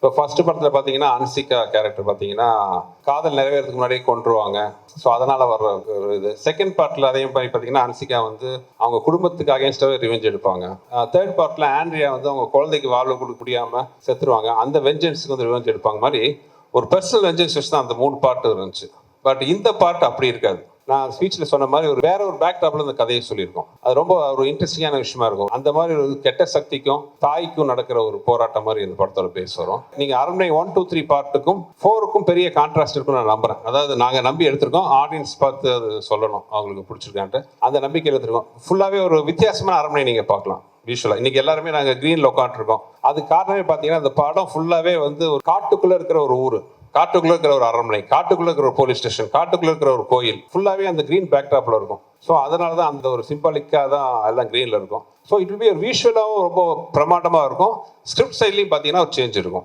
இப்போ ஃபர்ஸ்ட் படத்தில் பார்த்தீங்கன்னா அன்சிகா கேரக்டர் பார்த்தீங்கன்னா காதல் நிறைவேறதுக்கு முன்னாடியே கொண்டுருவாங்க. ஸோ அதனால் வர்ற ஒரு இது. செகண்ட் பார்ட்டில் அதையும் பார்த்தீங்கன்னா அன்சிகா வந்து அவங்க குடும்பத்துக்கு அகேன்ஸ்டாகவே ரிவெஞ்ச் எடுப்பாங்க. தேர்ட் பார்ட்டில் ஆண்ட்ரியா வந்து அவங்க குழந்தைக்கு வாழ்வு கொடுக்க முடியாமல் செத்துருவாங்க. அந்த வெஞ்சன்ஸுக்கு வந்து ரிவெஞ்ச் எடுப்பாங்க மாதிரி ஒரு பர்சனல் வெஞ்சன்ஸ் வச்சு தான் அந்த 3 பார்ட் இருந்துச்சு. பட் இந்த பார்ட் அப்படி இருக்காது. நான் ஸ்பீச்சில் சொன்ன மாதிரி வேற ஒரு பேக் டாப்ல இந்த கதையை சொல்லியிருக்கோம். அது ரொம்ப ஒரு இன்ட்ரெஸ்டிங்கான விஷயமா இருக்கும். அந்த மாதிரி ஒரு கெட்ட சக்திக்கும் தாய்க்கும் நடக்கிற ஒரு போராட்டம் மாதிரி இந்த படத்தோட பேஸ் வரும். நீங்க அரண்மனை 1, 2, 3 பார்ட்டுக்கும் 4க்கும் பெரிய கான்ட்ராஸ்ட் இருக்குன்னு நான் நம்புறேன். அதாவது நாங்க நம்பி எடுத்திருக்கோம், ஆடியன்ஸ் பார்த்து அது சொல்லணும் அவங்களுக்கு பிடிச்சிருக்கான்ட்டு அந்த நம்பிக்கை எடுத்திருக்கோம். ஃபுல்லாவே ஒரு வித்தியாசமான அரண்மனை நீங்க பார்க்கலாம். விஷுவலா இன்னைக்கு எல்லாருமே நாங்கள் கிரீன்ல உட்காந்துருக்கோம். அது காரணமே பார்த்தீங்கன்னா இந்த படம் ஃபுல்லாவே வந்து ஒரு காட்டுக்குள்ள இருக்கிற ஒரு ஊர், காட்டுக்குள்ள இருக்கிற ஒரு அரண்மனை, காட்டுக்குள்ள இருக்கிற ஒரு போலீஸ் ஸ்டேஷன், காட்டுக்குள்ள இருக்கிற ஒரு கோயில் ஃபுல்லாவே அந்த கிரீன் பேக்டாப்ல இருக்கும். ஸோ அதனால தான் அந்த ஒரு சிம்பாலிக்காக தான் எல்லாம் கிரீன்ல இருக்கும். ஸோ இட் வில் பி ஒரு விஷுவலாகவும் ரொம்ப பிரமாண்டமாக இருக்கும். ஸ்கிரிப்ட் சைட்லையும் பார்த்தீங்கன்னா ஒரு சேஞ்ச் இருக்கும்.